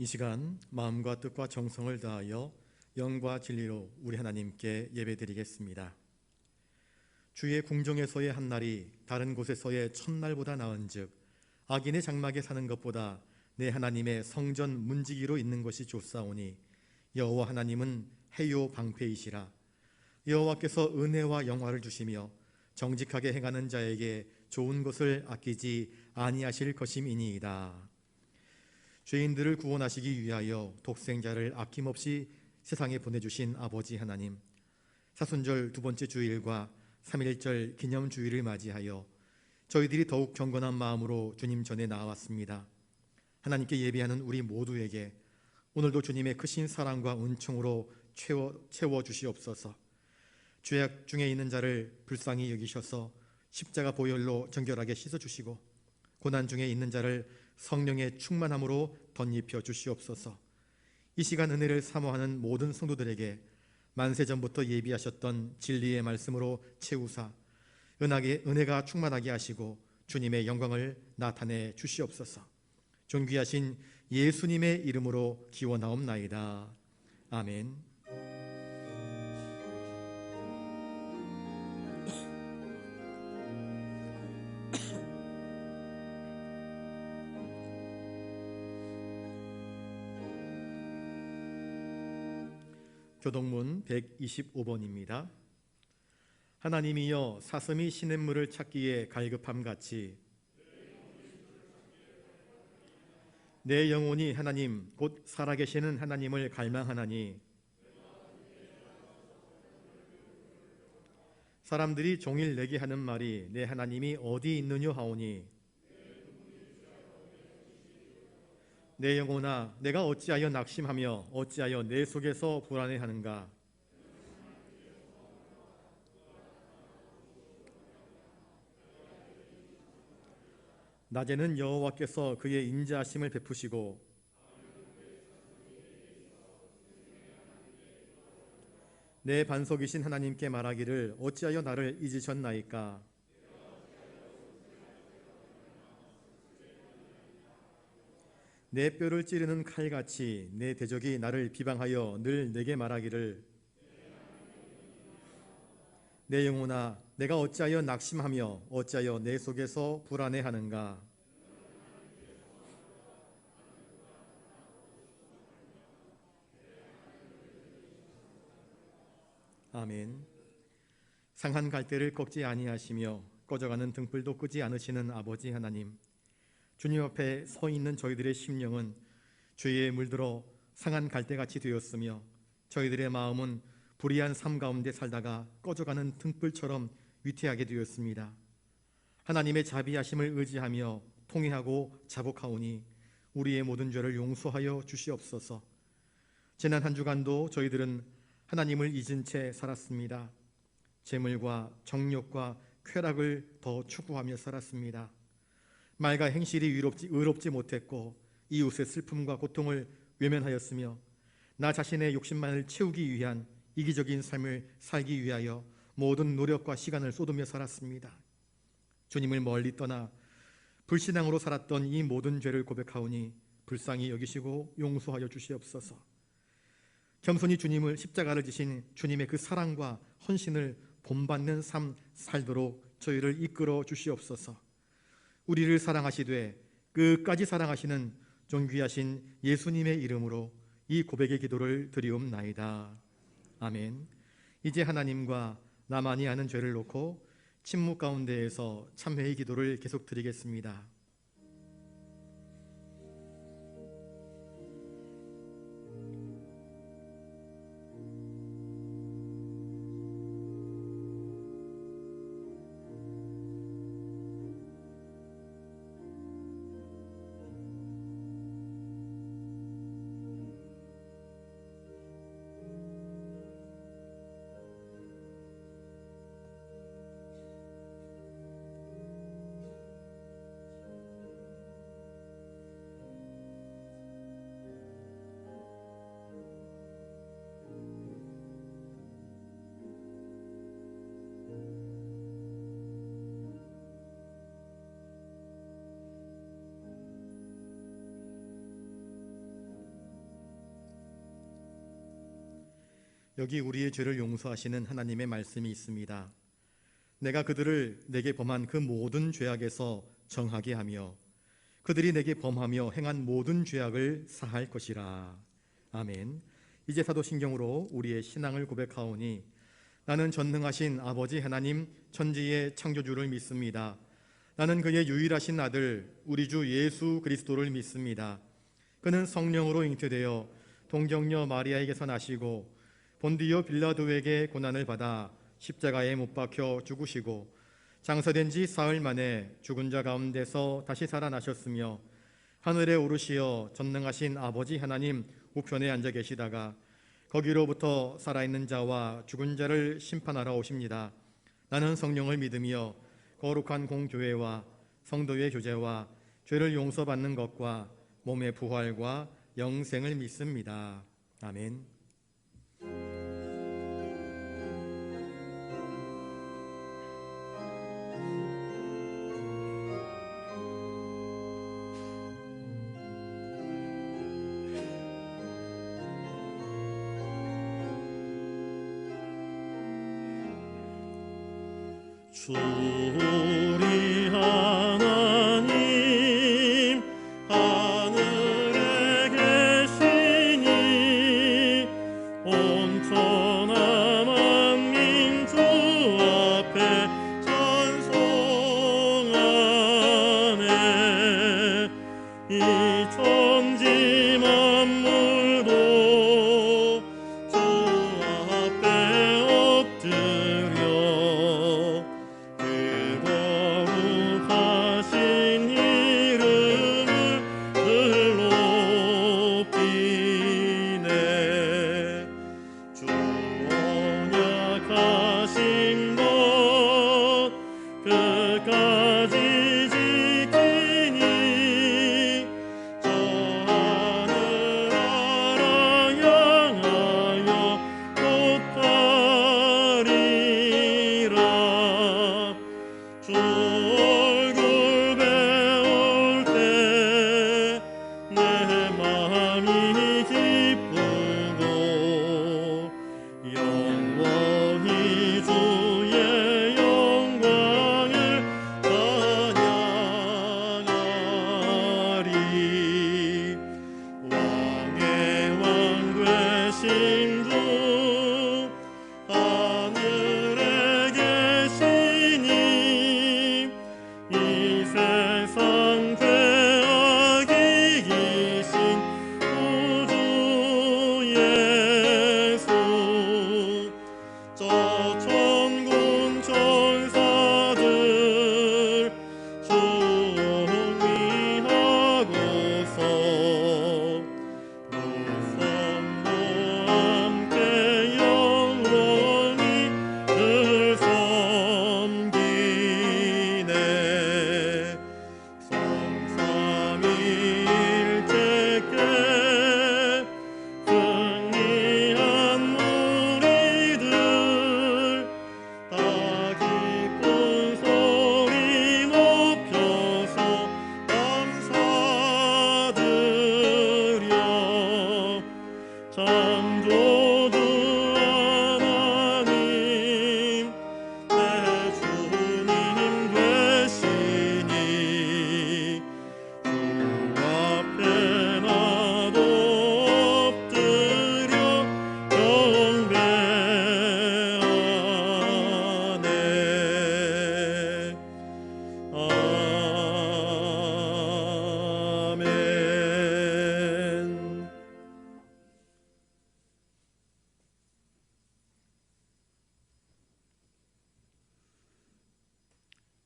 이 시간 마음과 뜻과 정성을 다하여 영과 진리로 우리 하나님께 예배드리겠습니다. 주의 궁정에서의 한 날이 다른 곳에서의 첫날보다 나은즉 악인의 장막에 사는 것보다 내 하나님의 성전 문지기로 있는 것이 좋사오니 여호와 하나님은 해요 방패이시라. 여호와께서 은혜와 영화를 주시며 정직하게 행하는 자에게 좋은 것을 아끼지 아니하실 것임이니이다. 죄인들을 구원하시기 위하여 독생자를 아낌없이 세상에 보내주신 아버지 하나님, 사순절 두 번째 주일과 3.1절 기념주일을 맞이하여 저희들이 더욱 경건한 마음으로 주님 전에 나아왔습니다. 하나님께 예배하는 우리 모두에게 오늘도 주님의 크신 사랑과 은총으로 채워 주시옵소서. 죄악 중에 있는 자를 불쌍히 여기셔서 십자가 보혈로 정결하게 씻어주시고 고난 중에 있는 자를 성령의 충만함으로 덧입혀 주시옵소서. 이 시간 은혜를 사모하는 모든 성도들에게 만세전부터 예비하셨던 진리의 말씀으로 채우사 은혜가 충만하게 하시고 주님의 영광을 나타내 주시옵소서. 존귀하신 예수님의 이름으로 기원하옵나이다. 아멘. 교동문 125번입니다. 하나님이여 사슴이 시냇물을 찾기에 갈급함같이 내 영혼이 하나님 곧 살아계시는 하나님을 갈망하나니 사람들이 종일 내게 하는 말이 내 하나님이 어디 있느냐 하오니 내 영혼아 내가 어찌하여 낙심하며 어찌하여 내 속에서 불안해하는가. 낮에는 여호와께서 그의 인자하심을 베푸시고 내 반석이신 하나님께 말하기를 어찌하여 나를 잊으셨나이까. 내 뼈를 찌르는 칼같이 내 대적이 나를 비방하여 늘 내게 말하기를 내 영혼아 내가 어찌하여 낙심하며 어찌하여 내 속에서 불안해하는가. 아멘. 상한 갈대를 꺾지 아니하시며 꺼져가는 등불도 끄지 않으시는 아버지 하나님, 주님 앞에 서 있는 저희들의 심령은 죄에 물들어 상한 갈대같이 되었으며 저희들의 마음은 불의한 삶 가운데 살다가 꺼져가는 등불처럼 위태하게 되었습니다. 하나님의 자비하심을 의지하며 통회하고 자복하오니 우리의 모든 죄를 용서하여 주시옵소서. 지난 한 주간도 저희들은 하나님을 잊은 채 살았습니다. 재물과 정욕과 쾌락을 더 추구하며 살았습니다. 말과 행실이 의롭지 못했고 이웃의 슬픔과 고통을 외면하였으며 나 자신의 욕심만을 채우기 위한 이기적인 삶을 살기 위하여 모든 노력과 시간을 쏟으며 살았습니다. 주님을 멀리 떠나 불신앙으로 살았던 이 모든 죄를 고백하오니 불쌍히 여기시고 용서하여 주시옵소서. 겸손히 주님을 십자가를 지신 주님의 그 사랑과 헌신을 본받는 삶 살도록 저희를 이끌어 주시옵소서. 우리를 사랑하시되 끝까지 사랑하시는 존귀하신 예수님의 이름으로 이 고백의 기도를 드리옵나이다. 아멘. 이제 하나님과 나만이 아는 죄를 놓고 침묵 가운데에서 참회의 기도를 계속 드리겠습니다. 여기 우리의 죄를 용서하시는 하나님의 말씀이 있습니다. 내가 그들을 내게 범한 그 모든 죄악에서 정하게 하며 그들이 내게 범하며 행한 모든 죄악을 사할 것이라. 아멘. 이제 사도신경으로 우리의 신앙을 고백하오니 나는 전능하신 아버지 하나님 천지의 창조주를 믿습니다. 나는 그의 유일하신 아들 우리 주 예수 그리스도를 믿습니다. 그는 성령으로 잉태되어 동정녀 마리아에게서 나시고 본디오 빌라도에게 고난을 받아 십자가에 못 박혀 죽으시고 장사된 지 사흘 만에 죽은 자 가운데서 다시 살아나셨으며 하늘에 오르시어 전능하신 아버지 하나님 우편에 앉아 계시다가 거기로부터 살아있는 자와 죽은 자를 심판하러 오십니다. 나는 성령을 믿으며 거룩한 공교회와 성도의 교제와 죄를 용서받는 것과 몸의 부활과 영생을 믿습니다. 아멘. 우리 하나님 하늘에 계시니 온천하 만민 주 앞에 찬송하네. 이 천지 만물도 주 앞에 엎드려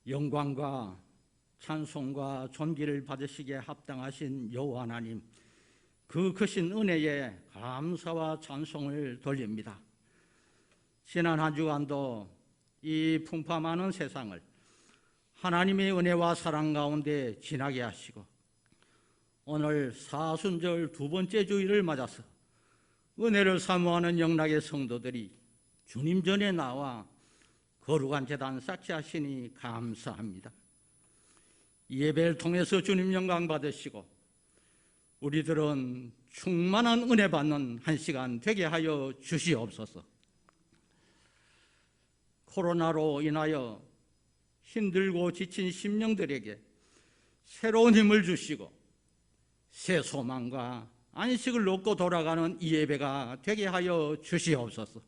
영광과 찬송과 존귀를 받으시기에 합당하신 여호와 하나님, 그 크신 은혜에 감사와 찬송을 돌립니다. 지난 한 주간도 이 풍파많은 세상을 하나님의 은혜와 사랑 가운데 지나게 하시고 오늘 사순절 두 번째 주일을 맞아서 은혜를 사모하는 영락의 성도들이 주님 전에 나와 거룩한 제단 쌓게 하시니 감사합니다. 이 예배를 통해서 주님 영광 받으시고 우리들은 충만한 은혜 받는 한 시간 되게 하여 주시옵소서. 코로나로 인하여 힘들고 지친 심령들에게 새로운 힘을 주시고 새 소망과 안식을 얻고 돌아가는 이 예배가 되게 하여 주시옵소서.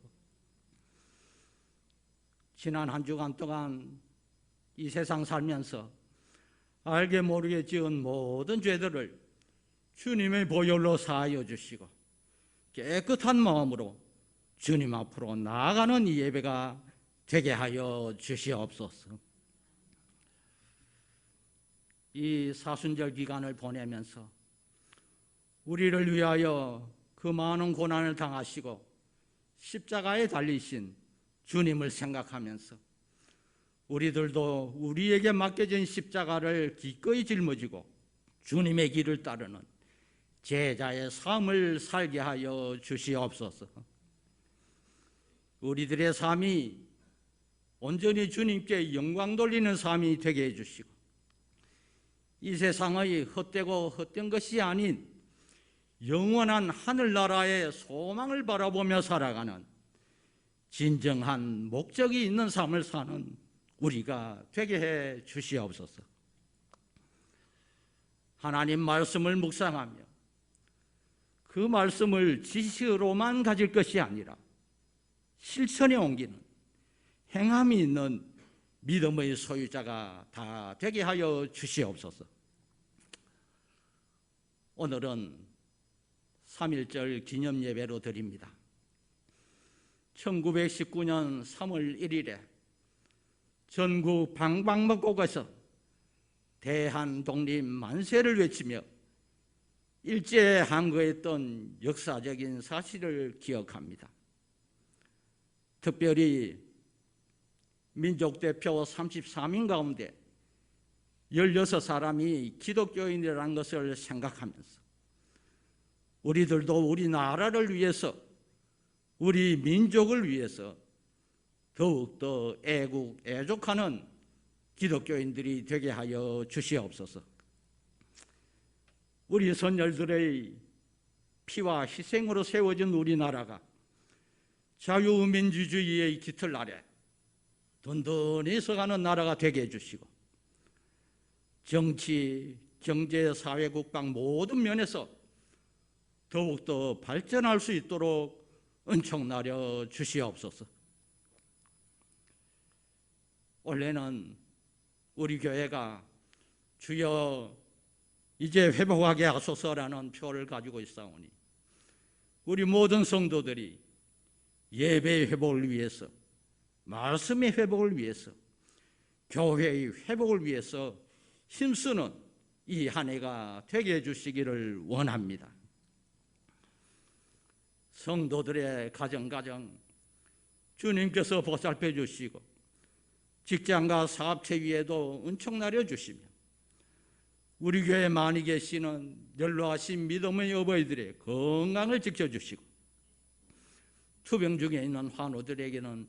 지난 한 주간 동안 이 세상 살면서 알게 모르게 지은 모든 죄들을 주님의 보혈로 사하여 주시고 깨끗한 마음으로 주님 앞으로 나아가는 이 예배가 되게 하여 주시옵소서. 이 사순절 기간을 보내면서 우리를 위하여 그 많은 고난을 당하시고 십자가에 달리신 주님을 생각하면서 우리들도 우리에게 맡겨진 십자가를 기꺼이 짊어지고 주님의 길을 따르는 제자의 삶을 살게 하여 주시옵소서. 우리들의 삶이 온전히 주님께 영광 돌리는 삶이 되게 해주시고 이 세상의 헛되고 헛된 것이 아닌 영원한 하늘나라의 소망을 바라보며 살아가는 진정한 목적이 있는 삶을 사는 우리가 되게 해 주시옵소서. 하나님 말씀을 묵상하며 그 말씀을 지식으로만 가질 것이 아니라 실천에 옮기는 행함이 있는 믿음의 소유자가 다 되게 하여 주시옵소서. 오늘은 3.1절 기념 예배로 드립니다. 1919년 3월 1일에 전국 방방곡곡에서 대한독립 만세를 외치며 일제에 항거했던 역사적인 사실을 기억합니다. 특별히 민족대표 33인 가운데 16사람이 기독교인이라는 것을 생각하면서 우리들도 우리나라를 위해서 우리 민족을 위해서 더욱더 애국, 애족하는 기독교인들이 되게 하여 주시옵소서. 우리 선열들의 피와 희생으로 세워진 우리나라가 자유민주주의의 깃털 아래 든든히 서가는 나라가 되게 해주시고 정치, 경제, 사회, 국방 모든 면에서 더욱더 발전할 수 있도록 은총나려 주시옵소서. 원래는 우리 교회가 주여 이제 회복하게 하소서라는 표를 가지고 있사오니 우리 모든 성도들이 예배의 회복을 위해서, 말씀의 회복을 위해서, 교회의 회복을 위해서 힘쓰는 이 한 해가 되게 해주시기를 원합니다. 성도들의 가정 주님께서 보살펴 주시고 직장과 사업체 위에도 은총 나려 주시며 우리 교회 많이 계시는 연로하신 믿음의 어버이들의 건강을 지켜주시고 투병 중에 있는 환우들에게는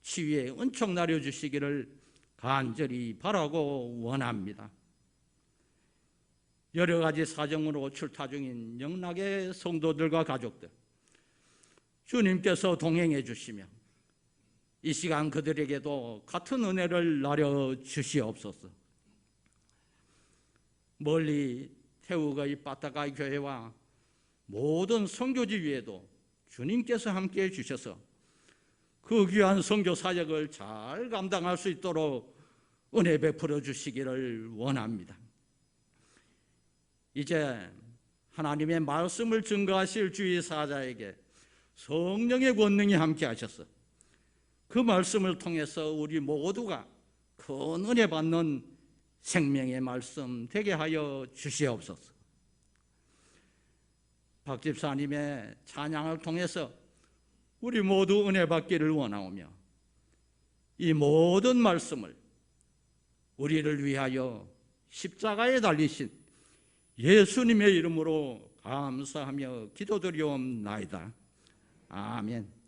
치유의 은총 나려 주시기를 간절히 바라고 원합니다. 여러 가지 사정으로 출타 중인 영락의 성도들과 가족들 주님께서 동행해 주시며 이 시간 그들에게도 같은 은혜를 나려 주시옵소서. 멀리 태국의 빠따가이 교회와 모든 선교지 위에도 주님께서 함께해 주셔서 그 귀한 선교 사역을 잘 감당할 수 있도록 은혜 베풀어 주시기를 원합니다. 이제 하나님의 말씀을 증거하실 주의 사자에게 성령의 권능이 함께 하셔서 그 말씀을 통해서 우리 모두가 큰 은혜 받는 생명의 말씀 되게 하여 주시옵소서. 박 집사님의 찬양을 통해서 우리 모두 은혜 받기를 원하오며 이 모든 말씀을 우리를 위하여 십자가에 달리신 예수님의 이름으로 감사하며 기도드리옵나이다. 아멘.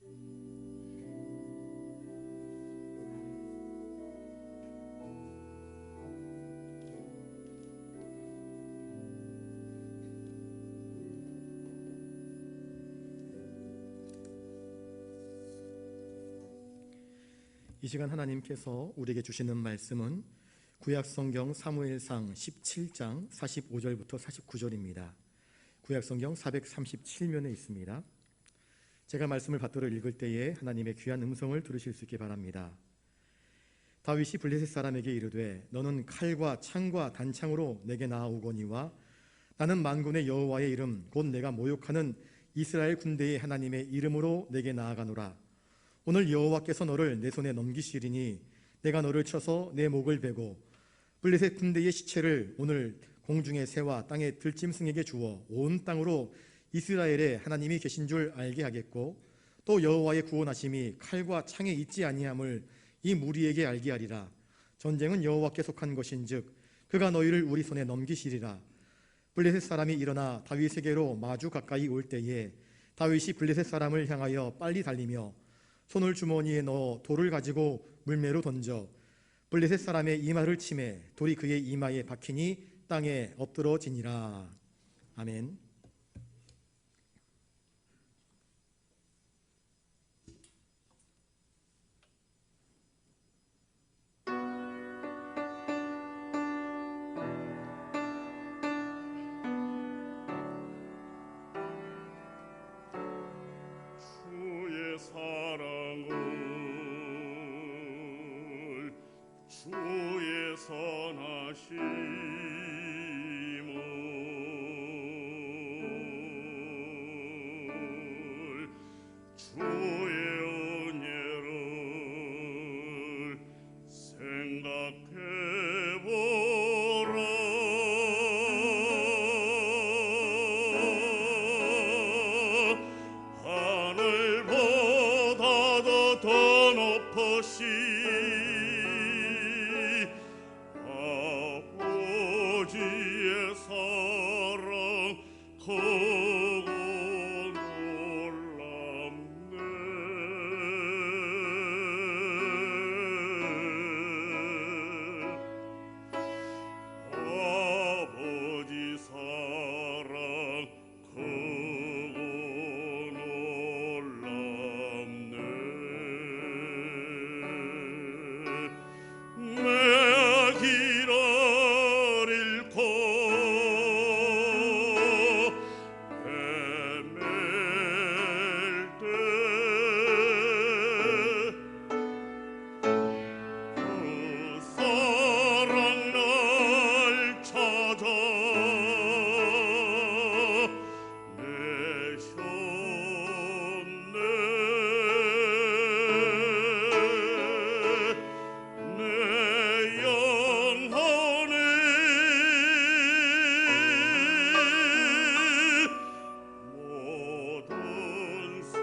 이 시간 하나님께서 우리에게 주시는 말씀은 구약성경 사무엘상 17장 45절부터 49절입니다. 구약성경 437면에 있습니다. 제가 말씀을 받들어 읽을 때에 하나님의 귀한 음성을 들으실 수 있게 바랍니다. 다윗이 블레셋 사람에게 이르되 너는 칼과 창과 단창으로 내게 나아오거니와 나는 만군의 여호와의 이름 곧 내가 모욕하는 이스라엘 군대의 하나님의 이름으로 내게 나아가노라. 오늘 여호와께서 너를 내 손에 넘기시리니 내가 너를 쳐서 내 목을 베고 블레셋 군대의 시체를 오늘 공중의 새와 땅의 들짐승에게 주어 온 땅으로 이스라엘의 하나님이 계신 줄 알게 하겠고 또 여호와의 구원하심이 칼과 창에 있지 아니함을 이 무리에게 알게 하리라. 전쟁은 여호와께 속한 것인즉 그가 너희를 우리 손에 넘기시리라. 블레셋 사람이 일어나 다윗에게로 마주 가까이 올 때에 다윗이 블레셋 사람을 향하여 빨리 달리며 손을 주머니에 넣어 돌을 가지고 물매로 던져 블레셋 사람의 이마를 치매 돌이 그의 이마에 박히니 땅에 엎드러지니라. 아멘. 주의 사랑을 주의 선하심을 주의 은혜를 생각해보라. 하늘보다도 더 높으신 아버지의 사랑 크고 놀랍네. 아버지 사랑 크고 놀랍네. 내가 길을 잃고 헤맬 때 그 사랑 날 찾아 내셨네. 내 영혼이 모든 손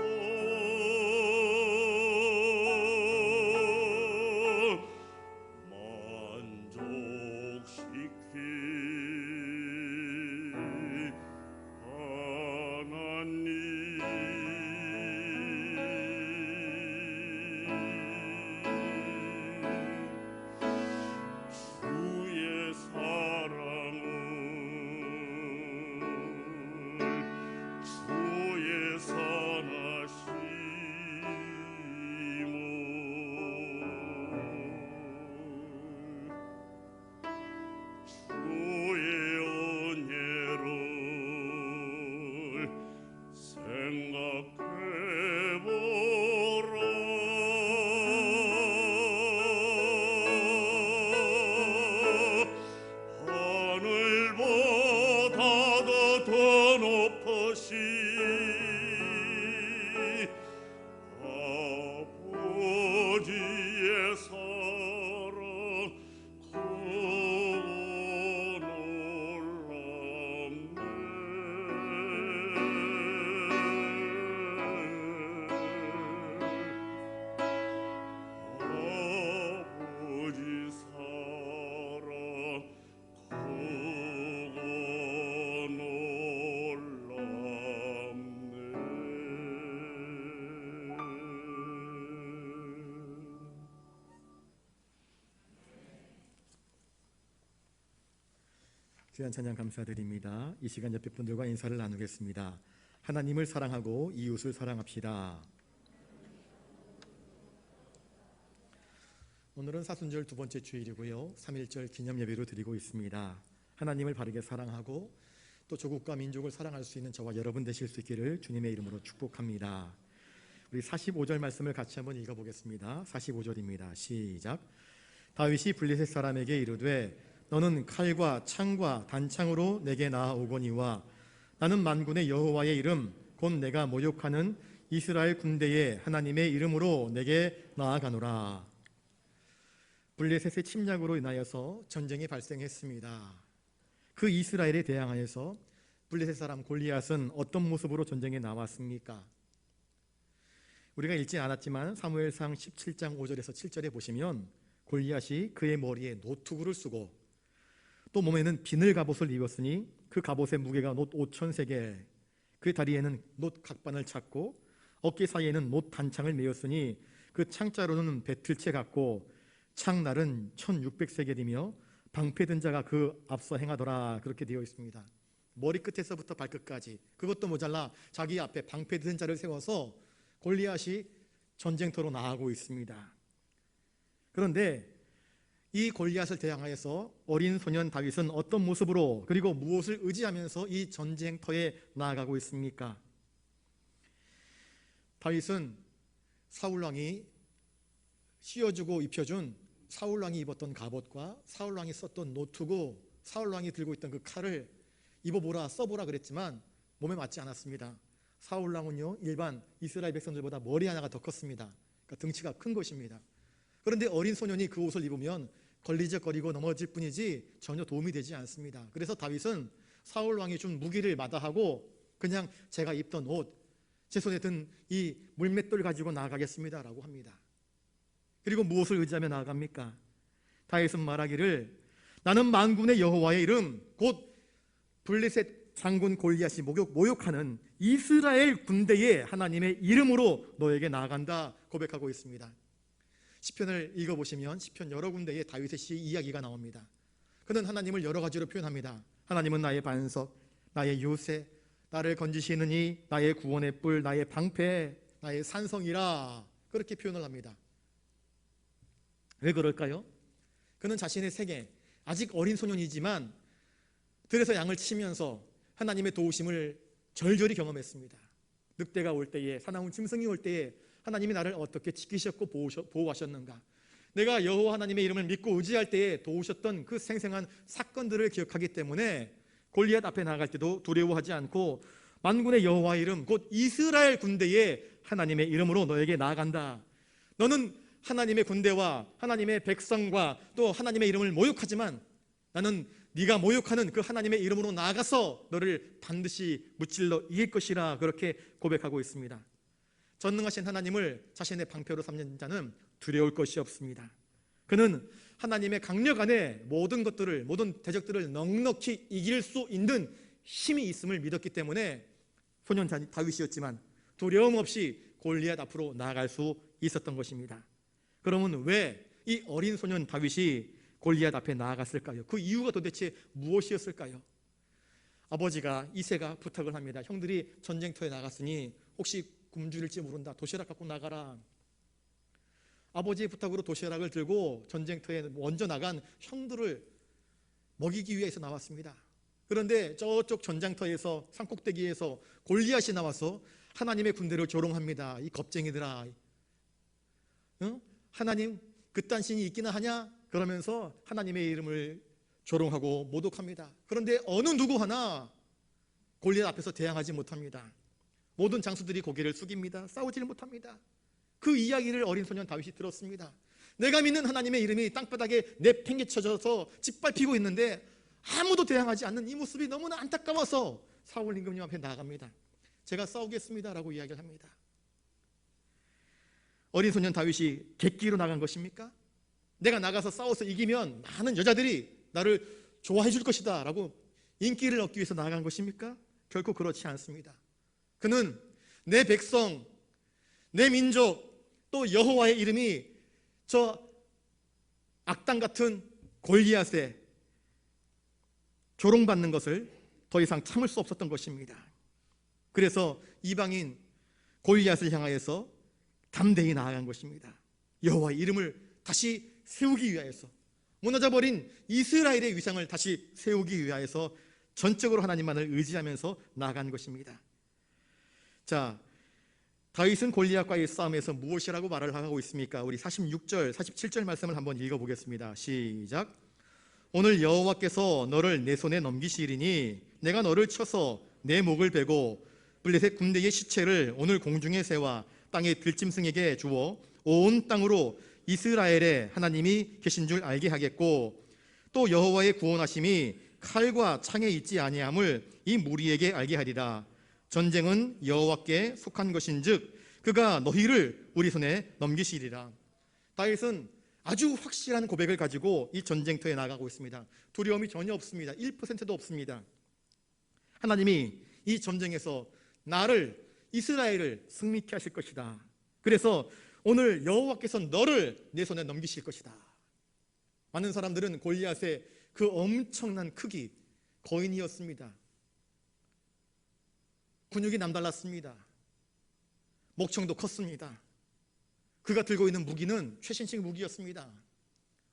만족시키 하나님. 주의 사랑을 주의 선하심을 주의 은혜를 생각해보라. 하늘보다도 더 높으신 아버지의 사랑 크고 놀랍네. 아버지 사랑 크고 놀랍네. 귀한 찬양 감사드립니다. 이 시간 옆에 분들과 인사를 나누겠습니다. 하나님을 사랑하고 이웃을 사랑합시다. 오늘은 사순절 두 번째 주일이고요. 3.1절 기념 예배로 드리고 있습니다. 하나님을 바르게 사랑하고 또 조국과 민족을 사랑할 수 있는 저와 여러분 되실 수 있기를 주님의 이름으로 축복합니다. 우리 45절 말씀을 같이 한번 읽어보겠습니다. 45절입니다. 시작. 다윗이 블레셋 사람에게 이르되 너는 칼과 창과 단창으로 내게 나아오거니와 나는 만군의 여호와의 이름 곧 내가 모욕하는 이스라엘 군대의 하나님의 이름으로 내게 나아가노라. 블레셋의 침략으로 인하여서 전쟁이 발생했습니다. 그 이스라엘에 대항하여서 블레셋 사람 골리앗은 어떤 모습으로 전쟁에 나왔습니까? 우리가 읽지 않았지만 사무엘상 17장 5절에서 7절에 보시면 골리앗이 그의 머리에 노투구를 쓰고 또 몸에는 비늘 갑옷을 입었으니 그 갑옷의 무게가 놋 5,000세겔, 그 다리에는 놋 각반을 찼고 어깨 사이에는 놋 단창을 메었으니 그 창자로는 배틀채 같고 창날은 1,600세겔이며 방패든 자가 그 앞서 행하더라. 그렇게 되어 있습니다. 머리끝에서부터 발끝까지, 그것도 모자라 자기 앞에 방패든 자를 세워서 골리앗이 전쟁터로 나아가고 있습니다. 그런데 이 골리앗을 대항하여서 어린 소년 다윗은 어떤 모습으로 그리고 무엇을 의지하면서 이 전쟁터에 나아가고 있습니까? 다윗은 사울왕이 씌워주고 입혀준 사울왕이 입었던 갑옷과 사울왕이 썼던 노투구, 사울왕이 들고 있던 그 칼을 입어보라, 써보라 그랬지만 몸에 맞지 않았습니다. 사울왕은요, 일반 이스라엘 백성들보다 머리 하나가 더 컸습니다. 그러니까 등치가 큰 것입니다. 그런데 어린 소년이 그 옷을 입으면 걸리적거리고 넘어질 뿐이지 전혀 도움이 되지 않습니다. 그래서 다윗은 사울왕이 준 무기를 마다하고 그냥 제가 입던 옷, 제 손에 든 이 물맷돌 가지고 나아가겠습니다 라고 합니다. 그리고 무엇을 의지하며 나아갑니까? 다윗은 말하기를 나는 만군의 여호와의 이름 곧 블레셋 장군 골리앗이 모욕하는 이스라엘 군대의 하나님의 이름으로 너에게 나아간다 고백하고 있습니다. 시편을 읽어보시면 시편 여러 군데에 다윗의 시 이야기가 나옵니다. 그는 하나님을 여러 가지로 표현합니다. 하나님은 나의 반석, 나의 요새, 나를 건지시는 이, 나의 구원의 뿔, 나의 방패, 나의 산성이라 그렇게 표현을 합니다. 왜 그럴까요? 그는 자신의 세계, 아직 어린 소년이지만 들에서 양을 치면서 하나님의 도우심을 절절히 경험했습니다. 늑대가 올 때에, 사나운 짐승이 올 때에 하나님이 나를 어떻게 지키셨고 보호하셨는가, 내가 여호와 하나님의 이름을 믿고 의지할 때에 도우셨던 그 생생한 사건들을 기억하기 때문에 골리앗 앞에 나갈 때도 두려워하지 않고 만군의 여호와의 이름 곧 이스라엘 군대의 하나님의 이름으로 너에게 나아간다. 너는 하나님의 군대와 하나님의 백성과 또 하나님의 이름을 모욕하지만 나는 네가 모욕하는 그 하나님의 이름으로 나아가서 너를 반드시 무찔러 이길 것이라 그렇게 고백하고 있습니다. 전능하신 하나님을 자신의 방패로 삼는 자는 두려울 것이 없습니다. 그는 하나님의 강력 안에 모든 것들을, 모든 대적들을 넉넉히 이길 수 있는 힘이 있음을 믿었기 때문에 소년 다윗이었지만 두려움 없이 골리앗 앞으로 나아갈 수 있었던 것입니다. 그러면 왜 이 어린 소년 다윗이 골리앗 앞에 나아갔을까요? 그 이유가 도대체 무엇이었을까요? 아버지가 이새가 부탁을 합니다. 형들이 전쟁터에 나갔으니 혹시 굶주릴지 모른다, 도시락 갖고 나가라. 아버지의 부탁으로 도시락을 들고 전쟁터에 먼저 나간 형들을 먹이기 위해서 나왔습니다. 그런데 저쪽 전장터에서 산꼭대기에서 골리앗이 나와서 하나님의 군대를 조롱합니다. 이 겁쟁이들아, 응? 하나님 그딴 신이 있기나 하냐? 그러면서 하나님의 이름을 조롱하고 모독합니다. 그런데 어느 누구 하나 골리앗 앞에서 대항하지 못합니다. 모든 장수들이 고개를 숙입니다. 싸우지를 못합니다. 그 이야기를 어린 소년 다윗이 들었습니다. 내가 믿는 하나님의 이름이 땅바닥에 내팽개쳐져서 짓밟히고 있는데 아무도 대항하지 않는 이 모습이 너무나 안타까워서 사울 임금님 앞에 나아갑니다. 제가 싸우겠습니다 라고 이야기를 합니다. 어린 소년 다윗이 객기로 나간 것입니까? 내가 나가서 싸워서 이기면 많은 여자들이 나를 좋아해 줄 것이다 라고 인기를 얻기 위해서 나아간 것입니까? 결코 그렇지 않습니다. 그는 내 백성, 내 민족, 또 여호와의 이름이 저 악당 같은 골리앗에 조롱받는 것을 더 이상 참을 수 없었던 것입니다. 그래서 이방인 골리앗을 향하여서 담대히 나아간 것입니다. 여호와의 이름을 다시 세우기 위하여서, 무너져버린 이스라엘의 위상을 다시 세우기 위하여서 전적으로 하나님만을 의지하면서 나아간 것입니다. 자, 다윗은 골리앗과의 싸움에서 무엇이라고 말을 하고 있습니까? 우리 46절, 47절 말씀을 한번 읽어보겠습니다. 시작. 오늘 여호와께서 너를 내 손에 넘기시리니 내가 너를 쳐서 내 목을 베고 블레셋 군대의 시체를 오늘 공중에 세워 땅의 들짐승에게 주어 온 땅으로 이스라엘의 하나님이 계신 줄 알게 하겠고, 또 여호와의 구원하심이 칼과 창에 있지 아니함을 이 무리에게 알게 하리라. 전쟁은 여호와께 속한 것인즉 그가 너희를 우리 손에 넘기시리라. 다윗은 아주 확실한 고백을 가지고 이 전쟁터에 나가고 있습니다. 두려움이 전혀 없습니다. 1%도 없습니다. 하나님이 이 전쟁에서 나를, 이스라엘을 승리케 하실 것이다. 그래서 오늘 여호와께서 너를 내 손에 넘기실 것이다. 많은 사람들은 골리앗의 그 엄청난 크기, 거인이었습니다. 근육이 남달랐습니다. 목청도 컸습니다. 그가 들고 있는 무기는 최신식 무기였습니다.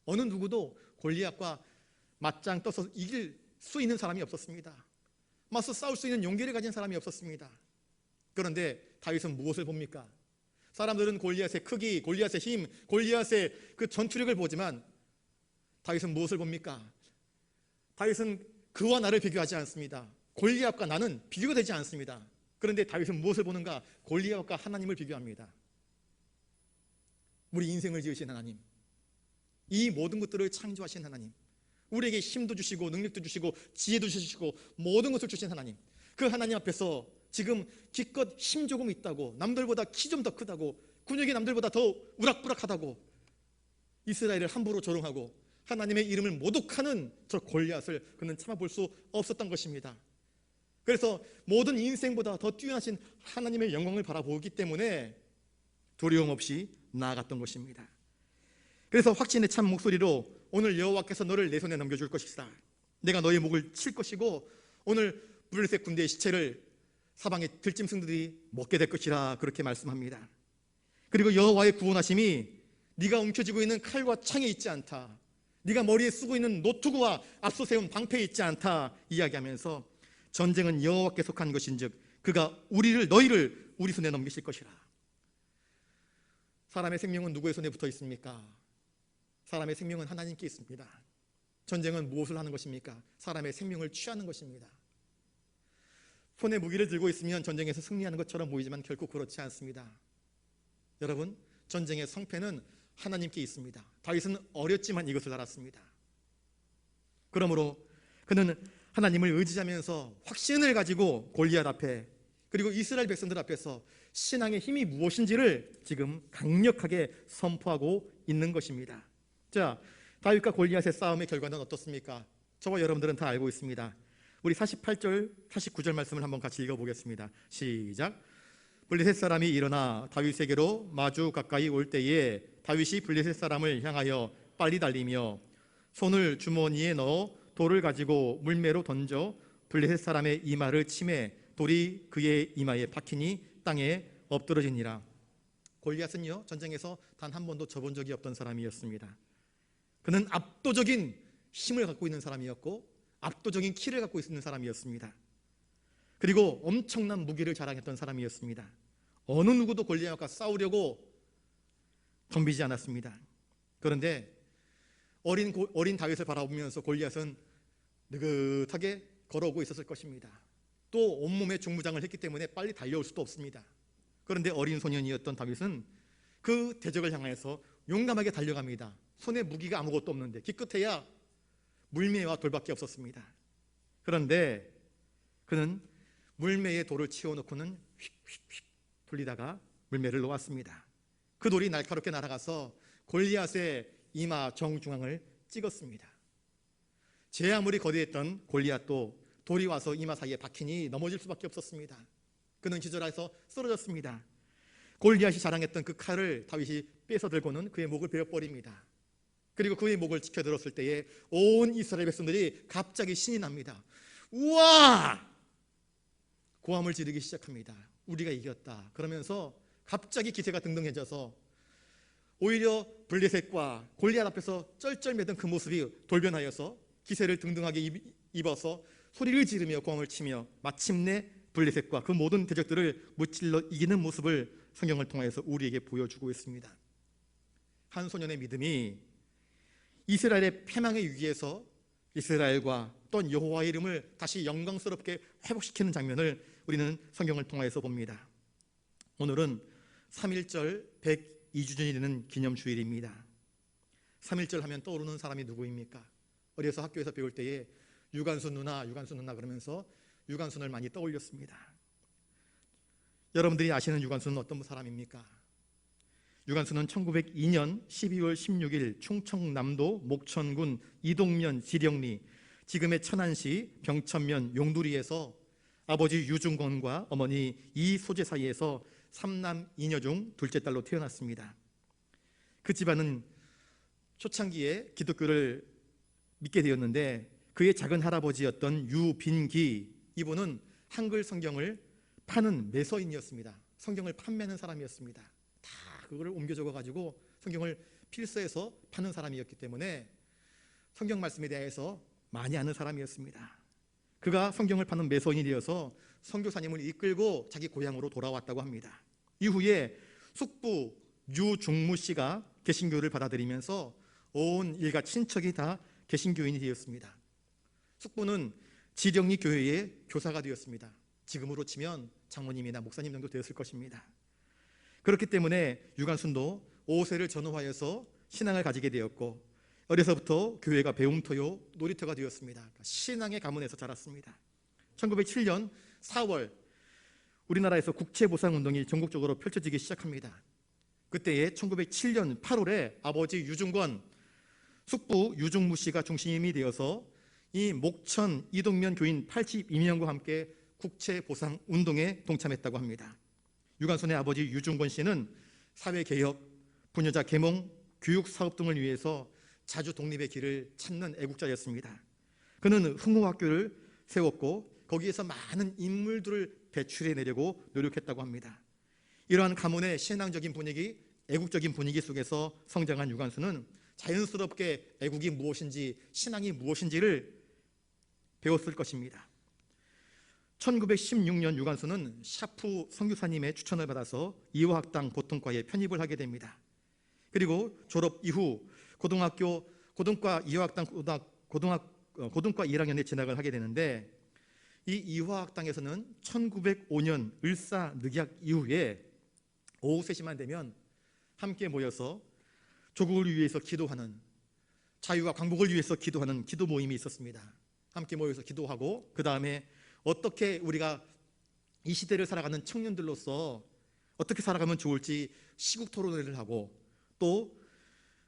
어느 누구도 골리앗과 맞짱 떠서 이길 수 있는 사람이 없었습니다. 맞서 싸울 수 있는 용기를 가진 사람이 없었습니다. 그런데 다윗은 무엇을 봅니까? 사람들은 골리앗의 크기, 골리앗의 힘, 골리앗의 그 전투력을 보지만 다윗은 무엇을 봅니까? 다윗은 그와 나를 비교하지 않습니다. 골리앗과 나는 비교가 되지 않습니다. 그런데 다윗은 무엇을 보는가? 골리앗과 하나님을 비교합니다. 우리 인생을 지으신 하나님, 이 모든 것들을 창조하신 하나님, 우리에게 힘도 주시고 능력도 주시고 지혜도 주시고 모든 것을 주신 하나님, 그 하나님 앞에서 지금 기껏 힘 조금 있다고, 남들보다 키 좀 더 크다고, 근육이 남들보다 더 우락부락하다고 이스라엘을 함부로 조롱하고 하나님의 이름을 모독하는 저 골리앗을 그는 참아볼 수 없었던 것입니다. 그래서 모든 인생보다 더 뛰어나신 하나님의 영광을 바라보기 때문에 두려움 없이 나아갔던 것입니다. 그래서 확신에 찬 목소리로 오늘 여호와께서 너를 내 손에 넘겨줄 것이다. 내가 너의 목을 칠 것이고 오늘 블레셋 군대의 시체를 사방의 들짐승들이 먹게 될 것이라 그렇게 말씀합니다. 그리고 여호와의 구원하심이 네가 움켜쥐고 있는 칼과 창에 있지 않다. 네가 머리에 쓰고 있는 노투구와 앞서 세운 방패에 있지 않다 이야기하면서 전쟁은 여호와께 속한 것인즉 그가 너희를 우리 손에 넘기실 것이라. 사람의 생명은 누구의 손에 붙어 있습니까? 사람의 생명은 하나님께 있습니다. 전쟁은 무엇을 하는 것입니까? 사람의 생명을 취하는 것입니다. 손에 무기를 들고 있으면 전쟁에서 승리하는 것처럼 보이지만 결코 그렇지 않습니다. 여러분, 전쟁의 성패는 하나님께 있습니다. 다윗은 어렸지만 이것을 알았습니다. 그러므로 그는 하나님을 의지하면서 확신을 가지고 골리앗 앞에 그리고 이스라엘 백성들 앞에서 신앙의 힘이 무엇인지를 지금 강력하게 선포하고 있는 것입니다. 자, 다윗과 골리앗의 싸움의 결과는 어떻습니까? 저와 여러분들은 다 알고 있습니다. 우리 48절, 49절 말씀을 한번 같이 읽어보겠습니다. 시작. 블레셋 사람이 일어나 다윗에게로 마주 가까이 올 때에 다윗이 블레셋 사람을 향하여 빨리 달리며 손을 주머니에 넣어 돌을 가지고 물매로 던져 블레셋 사람의 이마를 치매 돌이 그의 이마에 박히니 땅에 엎드러지니라. 골리앗은요, 전쟁에서 단 한 번도 져본 적이 없던 사람이었습니다. 그는 압도적인 힘을 갖고 있는 사람이었고 압도적인 키를 갖고 있는 사람이었습니다. 그리고 엄청난 무기를 자랑했던 사람이었습니다. 어느 누구도 골리앗과 싸우려고 덤비지 않았습니다. 그런데 어린 다윗을 바라보면서 골리앗은 느긋하게 걸어오고 있었을 것입니다. 또 온몸에 중무장을 했기 때문에 빨리 달려올 수도 없습니다. 그런데 어린 소년이었던 다윗은 그 대적을 향해서 용감하게 달려갑니다. 손에 무기가 아무것도 없는데 기껏해야 물매와 돌밖에 없었습니다. 그런데 그는 물매에 돌을 치워놓고는 휙휙휙 돌리다가 물매를 놓았습니다. 그 돌이 날카롭게 날아가서 골리앗의 이마 정중앙을 찍었습니다. 제 아무리 거대했던 골리앗도 돌이 와서 이마 사이에 박히니 넘어질 수밖에 없었습니다. 그는 기절해서 쓰러졌습니다. 골리앗이 자랑했던 그 칼을 다윗이 뺏어 들고는 그의 목을 베어버립니다. 그리고 그의 목을 지켜들었을 때에 온 이스라엘 백성들이 갑자기 신이 납니다. 우와! 고함을 지르기 시작합니다. 우리가 이겼다. 그러면서 갑자기 기세가 등등해져서 오히려 블레셋과 골리앗 앞에서 쩔쩔매던 그 모습이 돌변하여서 기세를 등등하게 입어서 소리를 지르며 공을 치며 마침내 블레셋과 그 모든 대적들을 무찔러 이기는 모습을 성경을 통해서 우리에게 보여주고 있습니다. 한 소년의 믿음이 이스라엘의 패망의 위기에서 이스라엘과 또한 여호와의 이름을 다시 영광스럽게 회복시키는 장면을 우리는 성경을 통해서 봅니다. 오늘은 3.1절 102주년이 되는 기념주일입니다. 3.1절 하면 떠오르는 사람이 누구입니까? 어려서 학교에서 배울 때에 유관순 누나 그러면서 유관순을 많이 떠올렸습니다. 여러분들이 아시는 유관순은 어떤 사람입니까? 유관순은 1902년 12월 16일 충청남도 목천군 이동면 지령리, 지금의 천안시 병천면 용두리에서 아버지 유중권과 어머니 이소재 사이에서 3남 2녀 중 둘째 딸로 태어났습니다. 그 집안은 초창기에 기독교를 믿게 되었는데 그의 작은 할아버지였던 유빈기, 이분은 한글 성경을 파는 매서인이었습니다. 성경을 판매하는 사람이었습니다. 다 그거를 옮겨 적어가지고 성경을 필서해서 파는 사람이었기 때문에 성경 말씀에 대해서 많이 아는 사람이었습니다. 그가 성경을 파는 매서인이 되어서 선교사님을 이끌고 자기 고향으로 돌아왔다고 합니다. 이후에 숙부 유중무 씨가 개신교를 받아들이면서 온 일가 친척이 다 개신교인이 되었습니다. 숙부는 지령리 교회의 교사가 되었습니다. 지금으로 치면 장모님이나 목사님 정도 되었을 것입니다. 그렇기 때문에 유관순도 5세를 전후하여서 신앙을 가지게 되었고 어려서부터 교회가 배움터요 놀이터가 되었습니다. 신앙의 가문에서 자랐습니다. 1907년 4월 우리나라에서 국채보상운동이 전국적으로 펼쳐지기 시작합니다. 그때에 1907년 8월에 아버지 유중권, 숙부 유중무 씨가 중심이 되어서 이 목천 이동면 교인 82명과 함께 국채보상운동에 동참했다고 합니다. 유관순의 아버지 유중권 씨는 사회개혁, 부녀자 계몽, 교육사업 등을 위해서 자주 독립의 길을 찾는 애국자였습니다. 그는 흥호학교를 세웠고 거기에서 많은 인물들을 배출해내려고 노력했다고 합니다. 이러한 가문의 신앙적인 분위기, 애국적인 분위기 속에서 성장한 유관순은 자연스럽게 애국이 무엇인지, 신앙이 무엇인지를 배웠을 것입니다. 1916년 유관순은 샤프 선교사님의 추천을 받아서 이화학당 보통과에 편입을 하게 됩니다. 그리고 졸업 이후 고등과 이화학당 고등과 1학년에 진학을 하게 되는데 이 이화학당에서는 1905년 을사늑약 이후에 오후 3시만 되면 함께 모여서 조국을 위해서 기도하는, 자유와 광복을 위해서 기도하는 기도 모임이 있었습니다. 함께 모여서 기도하고 그 다음에 어떻게 우리가 이 시대를 살아가는 청년들로서 어떻게 살아가면 좋을지 시국 토론회를 하고 또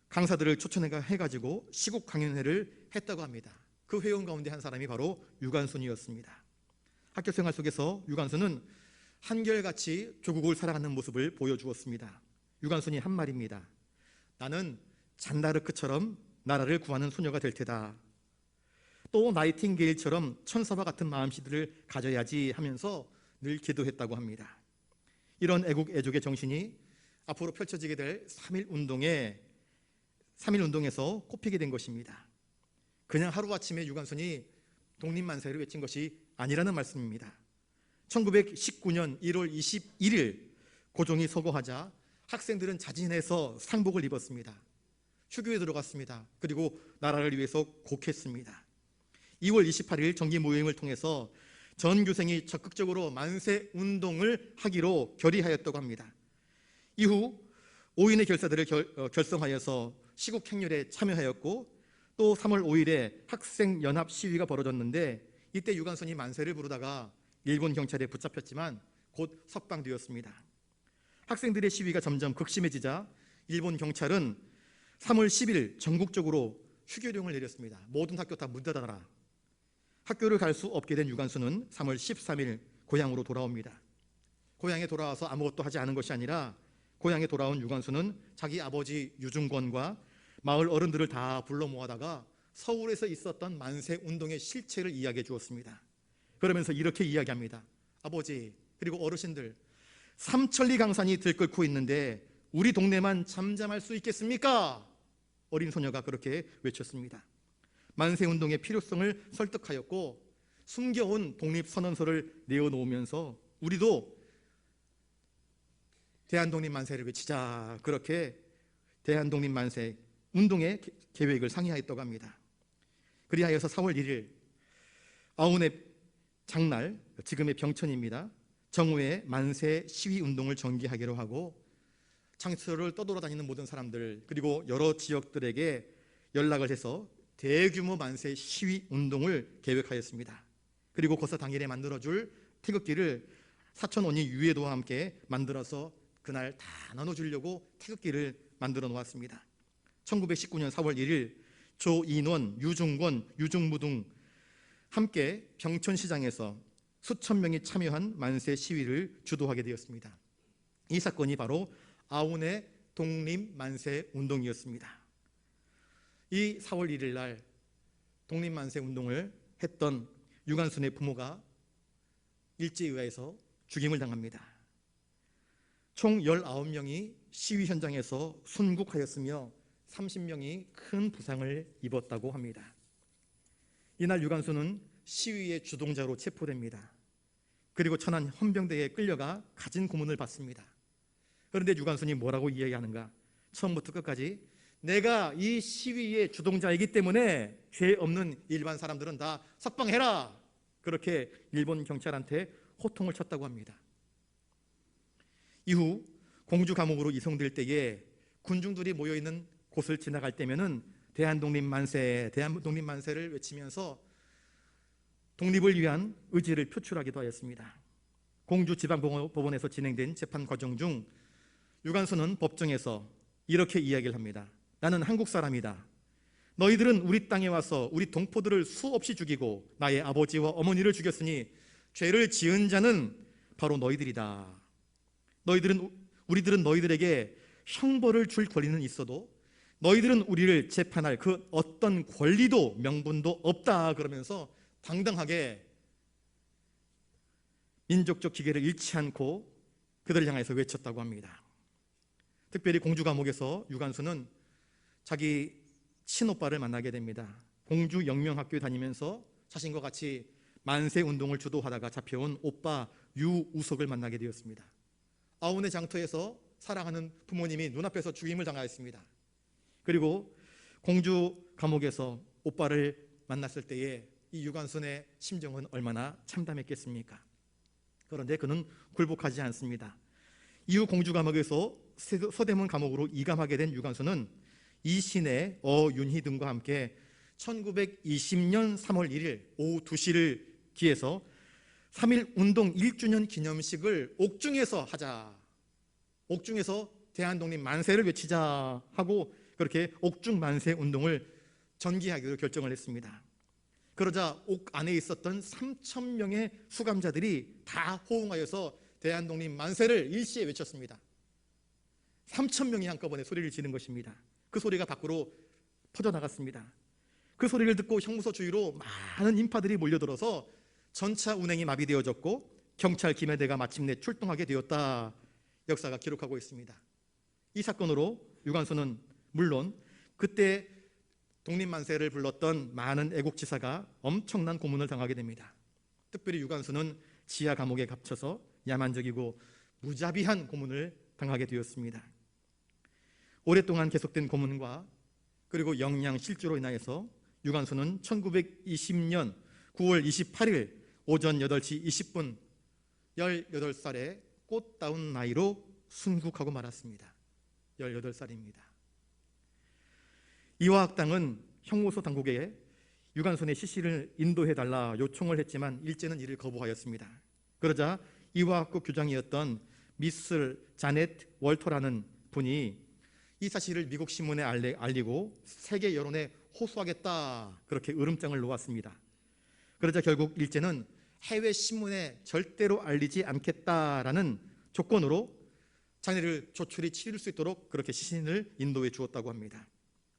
강사들을 초청해가지고 시국 강연회를 했다고 합니다. 그 회원 가운데 한 사람이 바로 유관순이었습니다. 학교 생활 속에서 유관순은 한결같이 조국을 살아가는 모습을 보여주었습니다. 유관순이 한 말입니다. 나는 잔다르크처럼 나라를 구하는 소녀가 될 테다. 또 나이팅게일처럼 천사와 같은 마음씨들을 가져야지 하면서 늘 기도했다고 합니다. 이런 애국 애족의 정신이 앞으로 펼쳐지게 될 3.1운동에서 꼽히게 된 것입니다. 그냥 하루아침에 유관순이 독립만세를 외친 것이 아니라는 말씀입니다. 1919년 1월 21일 고종이 서거하자 학생들은 자진해서 상복을 입었습니다. 휴교에 들어갔습니다. 그리고 나라를 위해서 곡했습니다. 2월 28일 정기 모임을 통해서 전 교생이 적극적으로 만세 운동을 하기로 결의하였다고 합니다. 이후 5인의 결사들을 결성하여서 시국 행렬에 참여하였고 또 3월 5일에 학생연합 시위가 벌어졌는데 이때 유관순이 만세를 부르다가 일본 경찰에 붙잡혔지만 곧 석방되었습니다. 학생들의 시위가 점점 극심해지자 일본 경찰은 3월 10일 전국적으로 휴교령을 내렸습니다. 모든 학교 다 문 닫아라. 학교를 갈 수 없게 된 유관순은 3월 13일 고향으로 돌아옵니다. 고향에 돌아와서 아무것도 하지 않은 것이 아니라 고향에 돌아온 유관순은 자기 아버지 유중권과 마을 어른들을 다 불러 모아다가 서울에서 있었던 만세 운동의 실체를 이야기해 주었습니다. 그러면서 이렇게 이야기합니다. 아버지 그리고 어르신들, 삼천리 강산이 들끓고 있는데 우리 동네만 잠잠할 수 있겠습니까? 어린 소녀가 그렇게 외쳤습니다. 만세운동의 필요성을 설득하였고 숨겨온 독립선언서를 내어놓으면서 우리도 대한독립만세를 외치자, 그렇게 대한독립만세 운동의 계획을 상의하였다고 합니다. 그리하여서 4월 1일 아운의 장날, 지금의 병천입니다. 정오에 만세 시위운동을 전개하기로 하고 창서를 떠돌아다니는 모든 사람들 그리고 여러 지역들에게 연락을 해서 대규모 만세 시위운동을 계획하였습니다. 그리고 거기서 당일에 만들어줄 태극기를 사천원이 유해도와 함께 만들어서 그날 다 나눠주려고 태극기를 만들어 놓았습니다. 1919년 4월 1일 조인원, 유중권, 유중무 등 함께 병천시장에서 수천 명이 참여한 만세 시위를 주도하게 되었습니다. 이 사건이 바로 아운의 독립만세 운동이었습니다. 이 4월 1일 날 독립만세 운동을 했던 유관순의 부모가 일제의회에서 죽임을 당합니다. 총 19명이 시위 현장에서 순국하였으며 30명이 큰 부상을 입었다고 합니다. 이날 유관순은 시위의 주동자로 체포됩니다. 그리고 천안 헌병대에 끌려가 가진 고문을 받습니다. 그런데 유관순이 뭐라고 이야기하는가? 처음부터 끝까지 내가 이 시위의 주동자이기 때문에 죄 없는 일반 사람들은 다 석방해라, 그렇게 일본 경찰한테 호통을 쳤다고 합니다. 이후 공주 감옥으로 이송될 때에 군중들이 모여있는 곳을 지나갈 때면은 대한독립만세, 대한독립만세를 외치면서 독립을 위한 의지를 표출하기도 하였습니다. 공주지방법원에서 진행된 재판 과정 중 유관순은 법정에서 이렇게 이야기를 합니다. 나는 한국 사람이다. 너희들은 우리 땅에 와서 우리 동포들을 수없이 죽이고 나의 아버지와 어머니를 죽였으니 죄를 지은 자는 바로 너희들이다. 우리들은 너희들에게 형벌을 줄 권리는 있어도 너희들은 우리를 재판할 그 어떤 권리도 명분도 없다, 그러면서 당당하게 민족적 기계를 잃지 않고 그들을 향해서 외쳤다고 합니다. 특별히 공주 감옥에서 유관순은 자기 친오빠를 만나게 됩니다. 공주 영명학교에 다니면서 자신과 같이 만세 운동을 주도하다가 잡혀온 오빠 유우석을 만나게 되었습니다. 아운의 장터에서 사랑하는 부모님이 눈앞에서 죽임을 당하였습니다. 그리고 공주 감옥에서 오빠를 만났을 때에 이 유관순의 심정은 얼마나 참담했겠습니까? 그런데 그는 굴복하지 않습니다. 이후 공주 감옥에서 서대문 감옥으로 이감하게 된 유관순은 이신의 어윤희 등과 함께 1920년 3월 1일 오후 2시를 기해서 3.1 운동 1주년 기념식을 옥중에서 하자, 옥중에서 대한독립 만세를 외치자 하고 그렇게 옥중 만세 운동을 전개하기로 결정을 했습니다. 그러자 옥 안에 있었던 3,000명의 수감자들이 다 호응하여서 대한독립 만세를 일시에 외쳤습니다. 3,000명이 한꺼번에 소리를 지른 것입니다. 그 소리가 밖으로 퍼져나갔습니다. 그 소리를 듣고 형무소 주위로 많은 인파들이 몰려들어서 전차 운행이 마비되어졌고 경찰 김해대가 마침내 출동하게 되었다, 역사가 기록하고 있습니다. 이 사건으로 유관순은 물론 그때 독립만세를 불렀던 많은 애국지사가 엄청난 고문을 당하게 됩니다. 특별히 유관순은 지하 감옥에 갇혀서 야만적이고 무자비한 고문을 당하게 되었습니다. 오랫동안 계속된 고문과 그리고 영양 실조로 인하여서 유관순은 1920년 9월 28일 오전 8시 20분 18살의 꽃다운 나이로 순국하고 말았습니다. 18살입니다. 이화학당은 형무소 당국에 유관순의 시신을 인도해달라 요청을 했지만 일제는 이를 거부하였습니다. 그러자 이화학국 교장이었던 미스 자넷 월터라는 분이 이 사실을 미국 신문에 알리고 세계 여론에 호소하겠다, 그렇게 으름장을 놓았습니다. 그러자 결국 일제는 해외 신문에 절대로 알리지 않겠다라는 조건으로 자네를 조촐히 치를 수 있도록 그렇게 시신을 인도해 주었다고 합니다.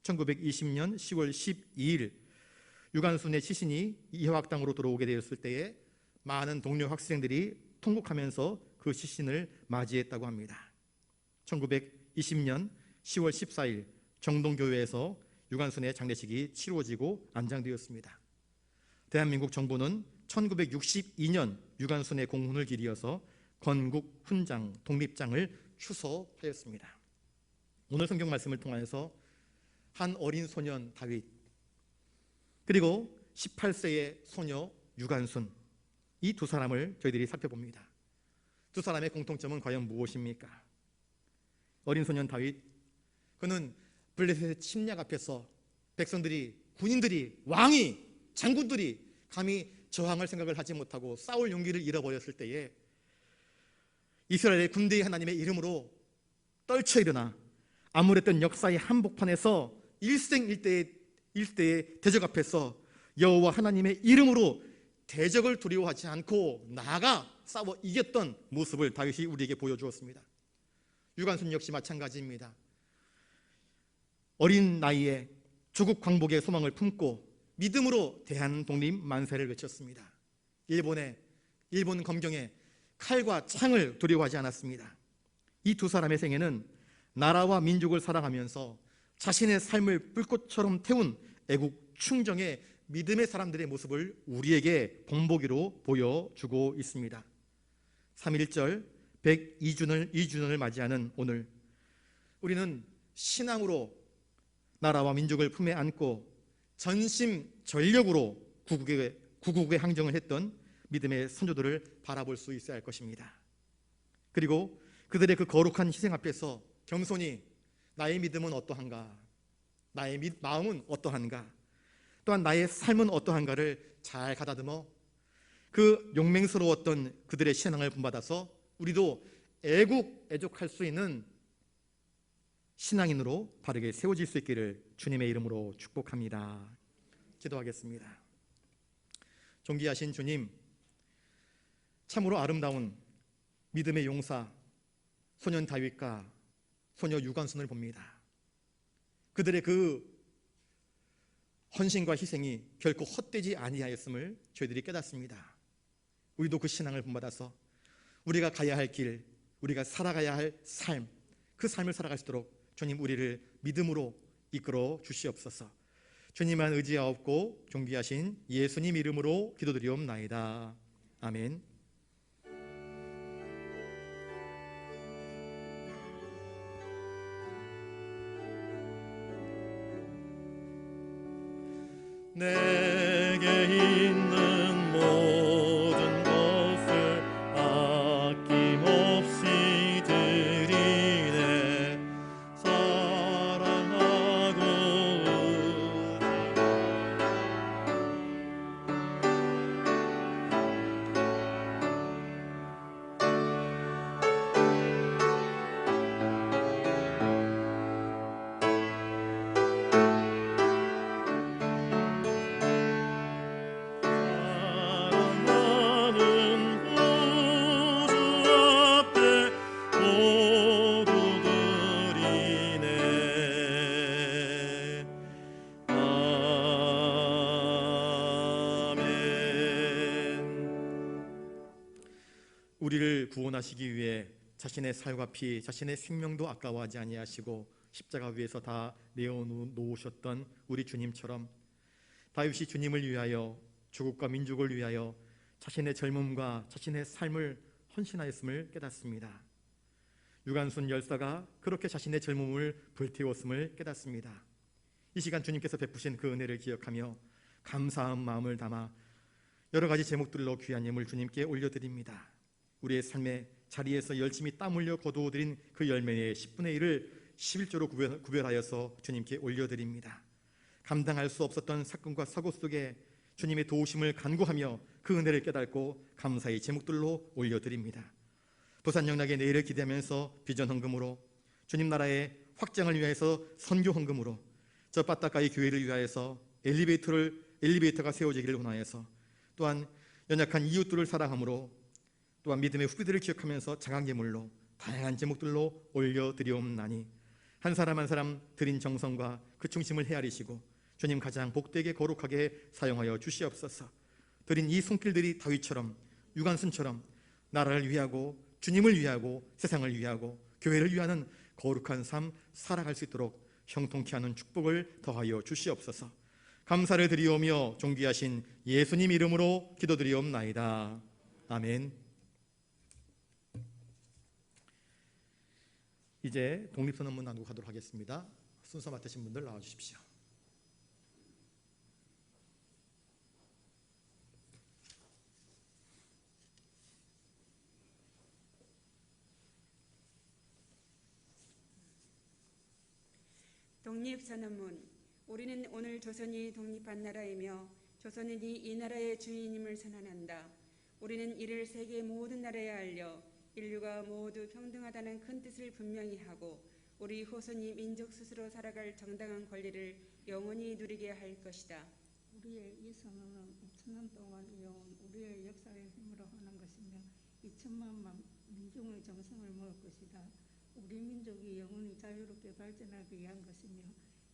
1920년 10월 12일 유관순의 시신이 이화학당으로 들어오게 되었을 때에 많은 동료 학생들이 통곡하면서 그 시신을 맞이했다고 합니다. 2020년 10월 14일 정동교회에서 유관순의 장례식이 치루어지고 안장되었습니다. 대한민국 정부는 1962년 유관순의 공훈을 기리어서 건국 훈장, 독립장을 추서하였습니다. 오늘 성경 말씀을 통하여서 한 어린 소년 다윗, 그리고 18세의 소녀 유관순, 이 두 사람을 저희들이 살펴봅니다. 두 사람의 공통점은 과연 무엇입니까? 어린 소년 다윗, 그는 블레셋의 침략 앞에서 백성들이, 군인들이, 왕이, 장군들이 감히 저항할 생각을 하지 못하고 싸울 용기를 잃어버렸을 때에 이스라엘의 군대의 하나님의 이름으로 떨쳐 일어나 아무랬던 역사의 한복판에서 일대의 대적 앞에서 여호와 하나님의 이름으로 대적을 두려워하지 않고 나아가 싸워 이겼던 모습을 다윗이 우리에게 보여주었습니다. 유관순 역시 마찬가지입니다. 어린 나이에 조국 광복의 소망을 품고 믿음으로 대한독립 만세를 외쳤습니다. 일본 검경에 칼과 창을 두려워하지 않았습니다. 이 두 사람의 생애는 나라와 민족을 사랑하면서 자신의 삶을 불꽃처럼 태운 애국 충정의 믿음의 사람들의 모습을 우리에게 본보기로 보여주고 있습니다. 3.1절 102주년을 맞이하는 오늘, 우리는 신앙으로 나라와 민족을 품에 안고 전심전력으로 구국의 항쟁을 했던 믿음의 선조들을 바라볼 수 있어야 할 것입니다. 그리고 그들의 그 거룩한 희생 앞에서 겸손히 나의 믿음은 어떠한가, 나의 마음은 어떠한가, 또한 나의 삶은 어떠한가를 잘 가다듬어 그 용맹스러웠던 그들의 신앙을 본받아서 우리도 애국애족할 수 있는 신앙인으로 바르게 세워질 수 있기를 주님의 이름으로 축복합니다. 기도하겠습니다. 존귀하신 주님, 참으로 아름다운 믿음의 용사 소년 다윗과 소녀 유관순을 봅니다. 그들의 그 헌신과 희생이 결코 헛되지 아니하였음을 저희들이 깨닫습니다. 우리도 그 신앙을 본받아서 우리가 가야 할 길, 우리가 살아가야 할 삶, 그 삶을 살아갈 수 있도록 주님 우리를 믿음으로 이끌어 주시옵소서. 주님만 의지하옵고 존귀하신 예수님 이름으로 기도드리옵나이다. 아멘. 내게 있는 모든 것을 아낌없이 드리네. 사랑하고 우리를 구원하시기 위해 자신의 살과 피, 자신의 생명도 아까워하지 아니하시고 십자가 위에서 다 내어놓으셨던 우리 주님처럼 다윗이 주님을 위하여, 조국과 민족을 위하여 자신의 젊음과 자신의 삶을 헌신하였음을 깨닫습니다. 유관순 열사가 그렇게 자신의 젊음을 불태웠음을 깨닫습니다. 이 시간 주님께서 베푸신 그 은혜를 기억하며 감사한 마음을 담아 여러 가지 제목들로 귀한 예물 주님께 올려드립니다. 우리의 삶의 자리에서 열심히 땀 흘려 거두어들인 그 열매의 10분의 1을 11조로 구별하여서 주님께 올려드립니다. 감당할 수 없었던 사건과 사고 속에 주님의 도우심을 간구하며 그 은혜를 깨닫고 감사의 제목들로 올려드립니다. 부산 영락의 내일을 기대하면서 비전 헌금으로, 주님 나라의 확장을 위해서 선교 헌금으로, 저 빠따가이 교회를 위하여서 엘리베이터가 세워지기를 원하여서, 또한 연약한 이웃들을 사랑함으로, 또한 믿음의 후배들을 기억하면서 자강제물로 다양한 제목들로 올려드리옵나니 한 사람 한 사람 드린 정성과 그 중심을 헤아리시고 주님 가장 복되게 거룩하게 사용하여 주시옵소서. 드린 이 손길들이 다윗처럼, 유관순처럼 나라를 위하고 주님을 위하고 세상을 위하고 교회를 위하는 거룩한 삶 살아갈 수 있도록 형통케 하는 축복을 더하여 주시옵소서. 감사를 드리오며 존귀하신 예수님 이름으로 기도드리옵나이다. 아멘. 이제 독립선언문 낭독하도록 하겠습니다. 순서 맡으신 분들 나와주십시오. 독립선언문. 우리는 오늘 조선이 독립한 나라이며 조선인이 이 나라의 주인임을 선언한다. 우리는 이를 세계 모든 나라에 알려 인류가 모두 평등하다는 큰 뜻을 분명히 하고 우리 후손이 민족 스스로 살아갈 정당한 권리를 영원히 누리게 할 것이다. 우리의 이 선언은 5천년 동안 이어온 우리의 역사의 힘으로 하는 것이며 2천만 민중의 정성을 모을 것이다. 우리 민족이 영원히 자유롭게 발전하기 위한 것이며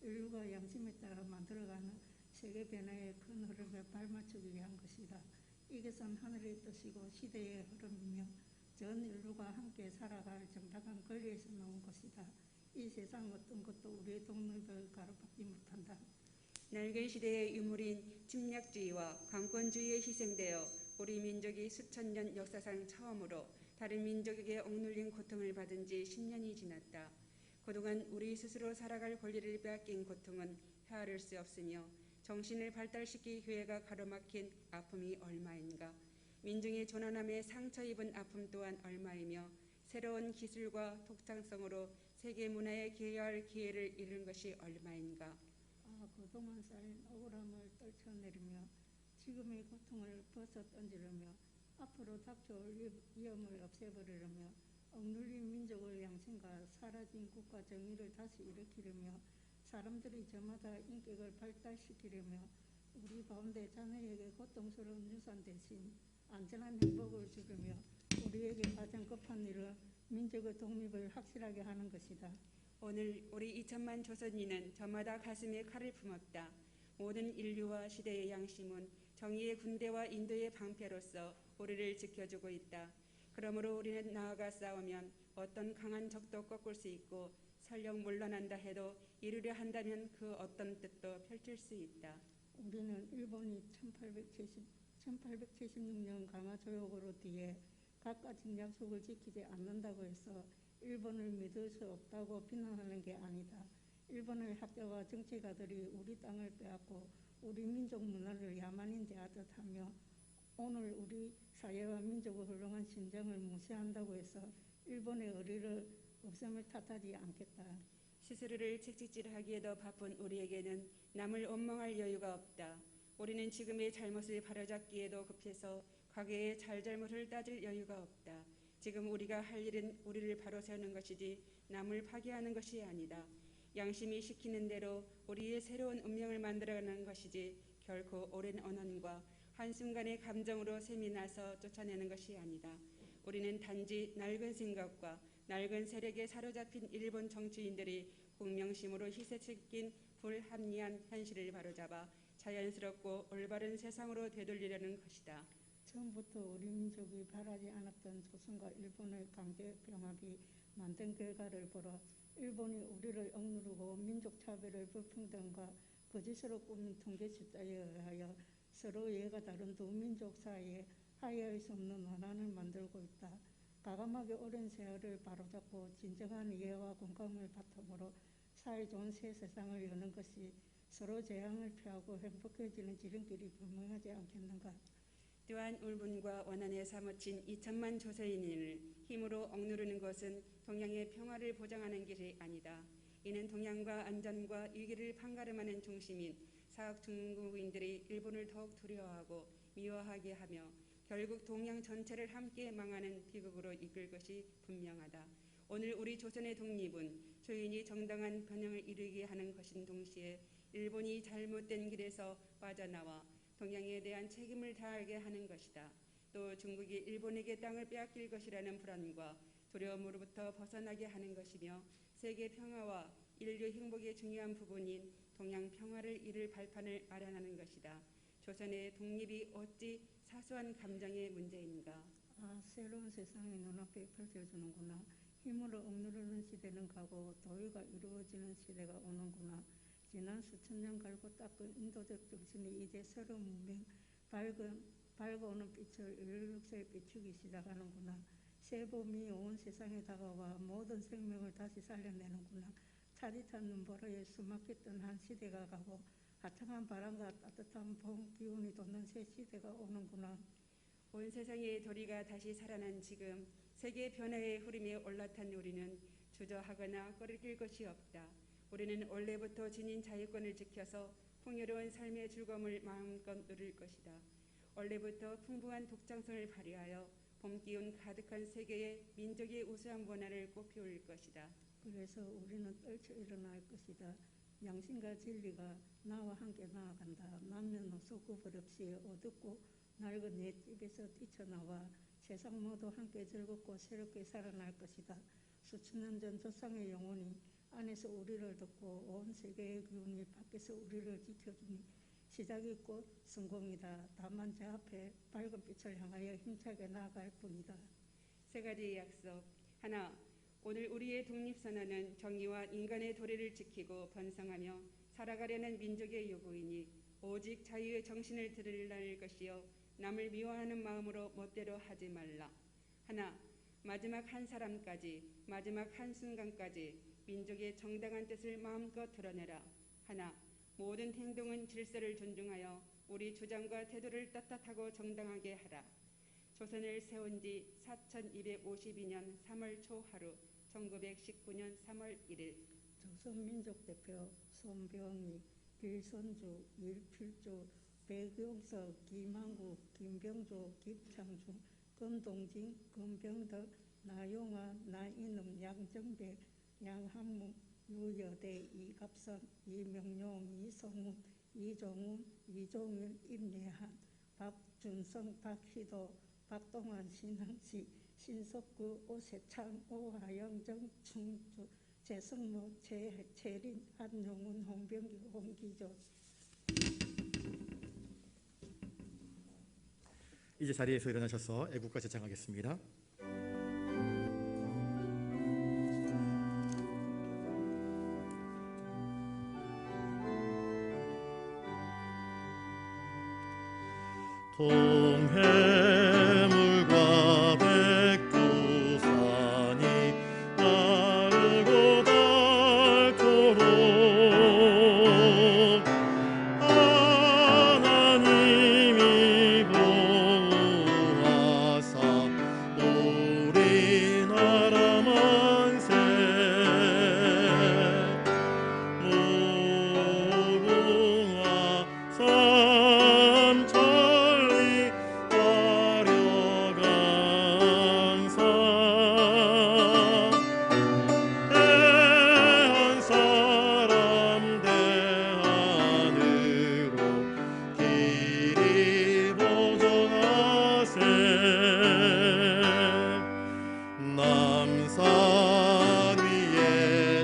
인류가 양심에 따라 만들어가는 세계 변화의 큰 흐름에 발맞추기 위한 것이다. 이것은 하늘의 뜻이고 시대의 흐름이며 전 인류가 함께 살아갈 정당한 권리에서 나온 것이다. 이 세상 어떤 것도 우리의 독립을 가로막지 못한다. 낡은 시대의 유물인 침략주의와 강권주의에 희생되어 우리 민족이 수천 년 역사상 처음으로 다른 민족에게 억눌린 고통을 받은 지 10년이 지났다. 그동안 우리 스스로 살아갈 권리를 빼앗긴 고통은 헤아릴 수 없으며 정신을 발달시키기 기회가 가로막힌 아픔이 얼마인가. 민중의 조난함에 상처 입은 아픔 또한 얼마이며 새로운 기술과 독창성으로 세계 문화에 기여할 기회를 잃은 것이 얼마인가. 그동안 쌓인 억울함을 떨쳐내리며 지금의 고통을 벗어던지려며 앞으로 닥쳐올 위험을 없애버리려며 억눌린 민족의 양심과 사라진 국가 정의를 다시 일으키려며 사람들이 저마다 인격을 발달시키려며 우리 가운데 자녀에게 고통스러운 유산 대신 안전한 행복을 주려며 우리에게 가장 급한 일은 민족의 독립을 확실하게 하는 것이다. 오늘 우리 2천만 조선인은 저마다 가슴에 칼을 품었다. 모든 인류와 시대의 양심은 정의의 군대와 인도의 방패로서 우리를 지켜주고 있다. 그러므로 우리는 나아가 싸우면 어떤 강한 적도 꺾을 수 있고 설령 물러난다 해도 이루려 한다면 그 어떤 뜻도 펼칠 수 있다. 우리는 일본이 1876년 강화 조약으로 뒤에 갖가진 약속을 지키지 않는다고 해서 일본을 믿을 수 없다고 비난하는 게 아니다. 일본의 학자와 정치가들이 우리 땅을 빼앗고 우리 민족 문화를 야만인 대하듯 하며 오늘 우리 사회와 민족의 훌륭한 신정을 무시한다고 해서 일본의 의리를 없음을 탓하지 않겠다. 스스로를 채찍질하기에도 바쁜 우리에게는 남을 원망할 여유가 없다. 우리는 지금의 잘못을 바로잡기에도 급해서 과거의 잘잘못을 따질 여유가 없다. 지금 우리가 할 일은 우리를 바로 세우는 것이지 남을 파괴하는 것이 아니다. 양심이 시키는 대로 우리의 새로운 운명을 만들어가는 것이지 결코 오랜 언언과 한순간의 감정으로 셈이 나서 쫓아내는 것이 아니다. 우리는 단지 낡은 생각과 낡은 세력에 사로잡힌 일본 정치인들이 공명심으로 희생시킨 불합리한 현실을 바로잡아 자연스럽고 올바른 세상으로 되돌리려는 것이다. 처음부터 우리 민족이 바라지 않았던 조선과 일본의 강제 병합이 만든 결과를 보라. 일본이 우리를 억누르고 민족 차별의 불평등과 거짓으로 꾸민 통계 숫자에 의하여 서로 이해가 다른 두 민족 사이에 화해할 수 없는 원한을 만들고 있다. 과감하게 오랜 세월을 바로잡고 진정한 이해와 공감을 바탕으로 사이좋은 새 세상을 여는 것이 서로 재앙을 피하고 행복해지는 지름길이 분명하지 않겠는가. 또한 울분과 원한에 사무친 2천만 조선인을 힘으로 억누르는 것은 동양의 평화를 보장하는 길이 아니다. 이는 동양과 안전과 위기를 판가름하는 중심인 사학 중국인들이 일본을 더욱 두려워하고 미워하게 하며 결국 동양 전체를 함께 망하는 비극으로 이끌 것이 분명하다. 오늘 우리 조선의 독립은 조인이 정당한 번영을 이루게 하는 것인 동시에 일본이 잘못된 길에서 빠져나와 동양에 대한 책임을 다하게 하는 것이다. 또 중국이 일본에게 땅을 빼앗길 것이라는 불안과 두려움으로부터 벗어나게 하는 것이며 세계 평화와 인류 행복의 중요한 부분인 동양 평화를 이룰 발판을 마련하는 것이다. 조선의 독립이 어찌 사소한 감정의 문제인가. 새로운 세상이 눈앞에 펼쳐주는구나. 힘으로 억누르는 시대는 가고 도의가 이루어지는 시대가 오는구나. 지난 수천 년 갈고 닦은 인도적 정신이 이제 새로운 문명 밝아오는 빛을 16세에 비추기 시작하는구나. 새 봄이 온 세상에 다가와 모든 생명을 다시 살려내는구나. 차디찬 눈보라에 수막혔던 한 시대가 가고 화창한 바람과 따뜻한 봄 기운이 돋는 새 시대가 오는구나. 온 세상의 도리가 다시 살아난 지금 세계 변화의 흐름에 올라탄 우리는 주저하거나 꺼리낄 것이 없다. 우리는 원래부터 지닌 자유권을 지켜서 풍요로운 삶의 즐거움을 마음껏 누릴 것이다. 원래부터 풍부한 독창성을 발휘하여 봄 기운 가득한 세계의 민족의 우수한 문화를 꽃피울 것이다. 그래서 우리는 떨쳐 일어날 것이다. 양심과 진리가 나와 함께 나아간다. 남녀노소 구분 없이 어둡고 낡은 옛집에서 뛰쳐나와 세상 모두 함께 즐겁고 새롭게 살아날 것이다. 수천 년 전 조상의 영혼이 안에서 우리를 돕고 온 세계의 기운이 밖에서 우리를 지켜주니 시작이 곧 성공이다. 다만 제 앞에 밝은 빛을 향하여 힘차게 나아갈 뿐이다. 세 가지 약속. 하나, 오늘 우리의 독립선언은 정의와 인간의 도리를 지키고 번성하며 살아가려는 민족의 요구이니 오직 자유의 정신을 드러낼 것이요 남을 미워하는 마음으로 멋대로 하지 말라. 하나, 마지막 한 사람까지 마지막 한 순간까지 민족의 정당한 뜻을 마음껏 드러내라. 하나, 모든 행동은 질서를 존중하여 우리 주장과 태도를 떳떳하고 정당하게 하라. 조선을 세운 지 4252년 3월 초하루 1919년 3월 1일 조선민족대표 손병희, 길선주, 일필주, 백용석, 김한국, 김병조, 김창중, 금동진, 금병덕, 나용화, 나인음, 양정배, 양한문, 유여대, 이갑선, 이명용, 이성훈, 이종훈, 이종일, 임예한, 박준성, 박희도, 박동환, 신흥시, 신석구, 오세창, 오하영정, 충주, 재성모, 최린, 한용훈, 홍병기, 홍기조. 이제 자리에서 일어나셔서 애국가 제창하겠습니다. 동해물과 백두산이 마르고 닳도록 하나님이 보호하사 우리나라 만세 무궁화 삼천리 화려강산 대한 사람 대안으로 길이 보존하세 남산 위에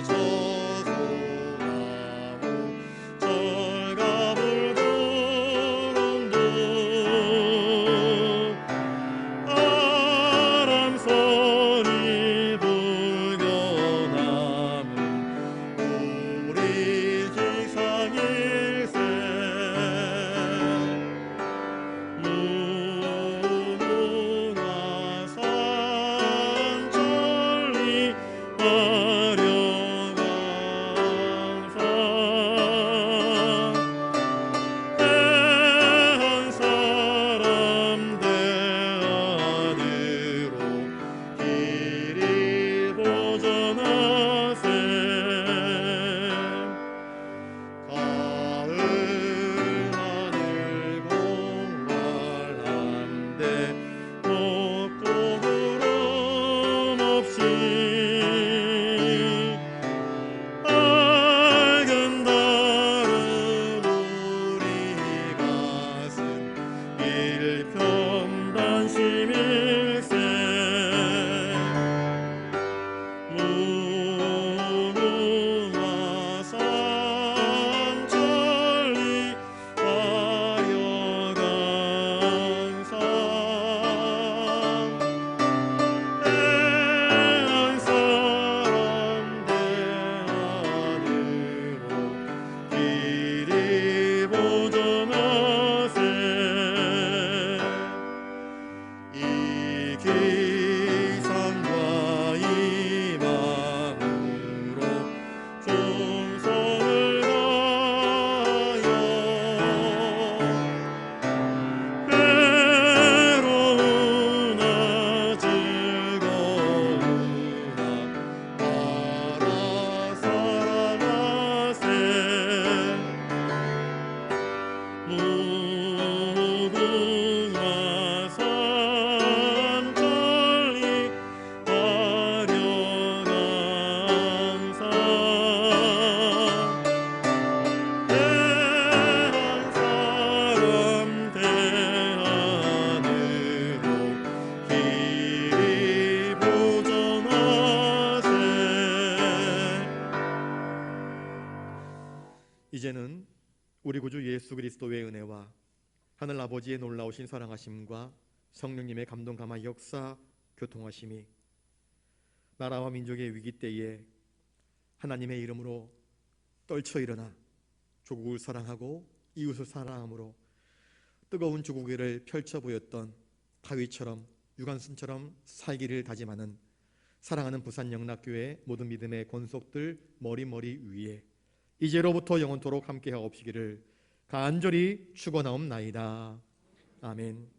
저소나무 절갑을 구름도 바람소리 불겨나무 우리 지상일세 무궁화 삼천리 화려강산 대한 사람 대안으로 길이 보존하세 가을 하늘 공활한데 높고 구름 없이 이제는 우리 구주 예수 그리스도의 은혜와 하늘 아버지의 놀라우신 사랑하심과 성령님의 감동 감화 역사 교통하심이 나라와 민족의 위기 때에 하나님의 이름으로 떨쳐 일어나 조국을 사랑하고 이웃을 사랑함으로 뜨거운 주국의를 펼쳐 보였던 다윗처럼 유관순처럼 살기를 다짐하는 사랑하는 부산 영락교회 모든 믿음의 권속들 머리머리 위에 이제로부터 영원토록 함께하옵시기를 간절히 축원하옵나이다. 아멘.